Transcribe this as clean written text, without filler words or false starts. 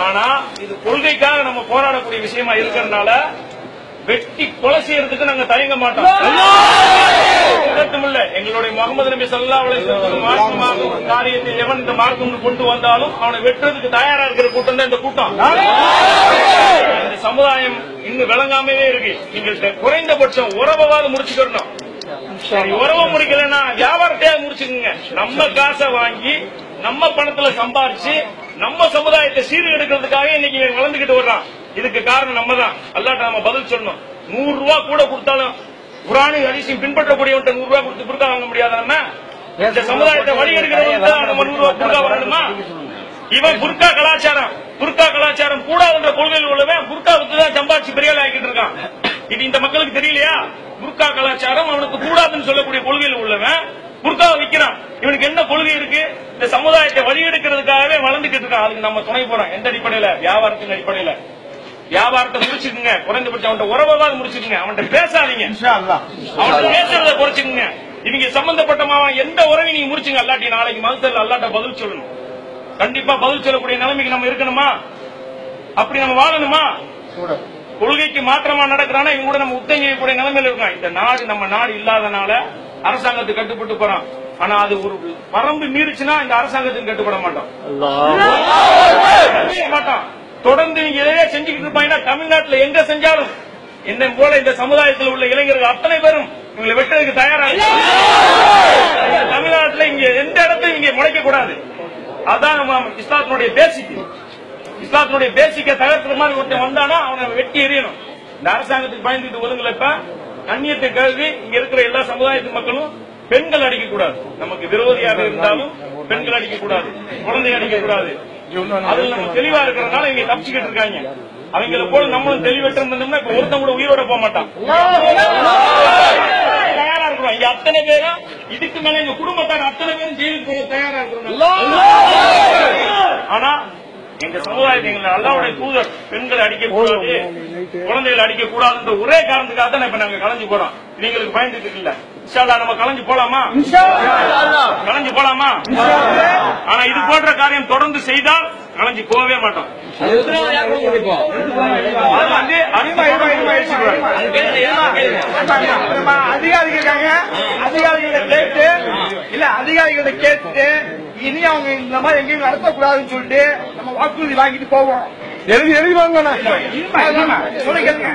ஆனா இது கொள்கைக்காக நம்ம போராடக்கூடிய விஷயமா இருக்கிறதுனால வெட்டி கொலை செய்யறதுக்கு நாங்க தயங்க மாட்டோம். இல்ல, எங்களுடைய முகமது நபி ஸல்லல்லாஹு அலைஹி வஸல்லம் மார்க்கமாக ஒரு காரியத்தை எவன் இந்த மார்க்கம் கொண்டு வந்தாலும் அவனை வெட்டுறதுக்கு தயாரா இருக்கிற கூட்டம் தான் இந்த கூட்டம். இந்த சமுதாயம் இன்னும் விளங்காமவே இருக்கு. நீங்க குறைந்தபட்சம் உறவாவது முடிச்சுக்கணும். சரி, உறவை முடிக்கலன்னா வியாபாரத்தையாக முடிச்சுக்குங்க. நம்ம காசை வாங்கி நம்ம பணத்துல சம்பாரிச்சு நம்ம சமுதாயத்தை சீர்கெடுக்கிறதுக்காக இன்னைக்கு வளர்ந்துகிட்டு வர்றான். இதுக்கு காரணம் நம்ம தான். அல்லாஹ்ட்ட நம்ம பதில் சொல்லணும். 100 ரூபாய் கூட கொடுத்தாலும் குர்ஆனை ஹதீஸையும் பின்பற்றக்கூடியவன்ட்ட 100 ரூபாய் கொடுத்து புர்கா வாங்க முடியாத நம்ம இந்த சமுதாயத்தை வழி எடுக்கிறவங்க நம்ம 100 ரூபாய் புர்கா வாங்கணுமா? இவன் புர்கா கலாச்சாரம் கூடாதுன்ற கொள்கையில் உள்ளவன் புர்கா வித்துதான் சம்பாதிச்சு பெரிய ஆகிட்டு இருக்கான். இது இந்த மக்களுக்கு தெரியலையா? புர்கா கலாச்சாரம் அவனுக்கு கூடாதுன்னு சொல்லக்கூடிய கொள்கையில் உள்ளவன் புர்காவை விற்கிறான். இவனுக்கு என்ன கொள்கை இருக்கு? இந்த சமுதாயத்தை வழி எடுக்கிறதுக்காகவே வளர்ந்துகிட்டு இருக்கான். அதுக்கு நம்ம துணை போறோம். எந்த அடிப்படையில? வியாபாரத்தின் அடிப்படையில. வியாபாரத்தை முடிச்சுக்குங்க. குறைந்தபட்சம் அவன்கிட்ட உறவாவது முடிச்சுக்குங்க. அவன்கிட்ட பேசாதீங்க. அவன்கிட்ட பேசுறத குறைச்சுக்குங்க. இவங்க சம்பந்தப்பட்டமாவா எந்த உறவை நீங்க முடிச்சுங்க. அல்லாட்டி நாளைக்கு மகசல் அல்லாட்ட பதில் சொல்லணும். கண்டிப்பா பதில் சொல்லக்கூடிய நிலைமைக்கு நம்ம இருக்கணுமா? அப்படி நம்ம வாழணுமா? கொள்கைக்கு மாற்றமா நடக்கிறானா இவங்க கூட நம்ம உத்தங்கிக்கூடிய நிலைமையில இருக்கோம். இந்த நாடு நம்ம நாடு இல்லாதனால அரசாங்கத்துக்கு கட்டுப்பட்டு போறோம். ஆனா அது ஒரு வரம்பு மீறிச்சுன்னா இந்த அரசாங்கத்துக்கு கட்டுப்பட மாட்டோம். தொடர்ந்து நீங்க எதையே செஞ்சுக்கிட்டு இருப்பாங்கன்னா தமிழ்நாட்டில் எங்க செஞ்சாலும் என்ன போல இந்த சமுதாயத்தில் உள்ள இளைஞர்கள் அத்தனை பேரும் இவங்களை வெட்டுறதுக்கு தயாராக. தமிழ்நாட்டில் இங்க எந்த இடத்தையும் இங்க முளைக்க கூடாது. அதான் நம்ம இஸ்லாத்தினுடைய பேசிக். இஸ்லாத்தினுடைய பேசிக்க தகர்க்கிற மாதிரி ஒருத்தன் வந்தானா அவனை வெட்டி எறியணும். இந்த அரசாங்கத்துக்கு பயந்துட்டு ஒதுங்கல. இப்ப கண்ணியத்தை கருதி இங்க இருக்கிற எல்லா சமுதாயத்து மக்களும் பெண்கள் அடிக்க கூடாது. நமக்கு விரோதியாக இருந்தாலும் பெண்கள் அடிக்க கூடாது, குழந்தை அடிக்க கூடாது. அதுல நம்ம தெளிவா இருக்கிறதுனால இங்க தப்பிச்சுக்கிட்டு இருக்காங்க. அவங்கள போல நம்மளும் தெளிவற்ற இருந்தோம்னா இப்ப ஒருத்தன் கூட உயிரோட போக மாட்டான். தயாரா இருக்கிறோம். இங்க அத்தனை பேரும் இதுக்கு மேல எங்க குடும்பத்தார் அத்தனை பேரும் ஜெயிலுக்கு போக தயாரா இருக்கிறோம். ஆனா எங்க சமுதாயத்தை எங்களை அல்லாஹ்வுடைய தூதர் பெண்களை அடிக்க கூடாது, குழந்தைகளை அடிக்க கூடாதுன்ற ஒரே காரணத்துக்காக தான் இப்ப நாங்க கலைஞ்சு போறோம். நீங்களுக்கு பயந்துட்டு இல்ல. இன்ஷா அல்லாஹ் நம்ம கலைஞ்சு போலாமா? கலைஞ்சு போலாமா? ஆனா இது போன்ற காரியம் தொடர்ந்து செய்தால் கலைஞ்சு போகவே மாட்டோம். அதிகாரிகளை கேட்டு இனி அவங்க இந்த மாதிரி எங்கேயும் நடத்தக்கூடாதுன்னு சொல்லிட்டு நம்ம வாக்குறுதி வாங்கிட்டு போவோம். எழுதி வாங்க சொல்லுங்க.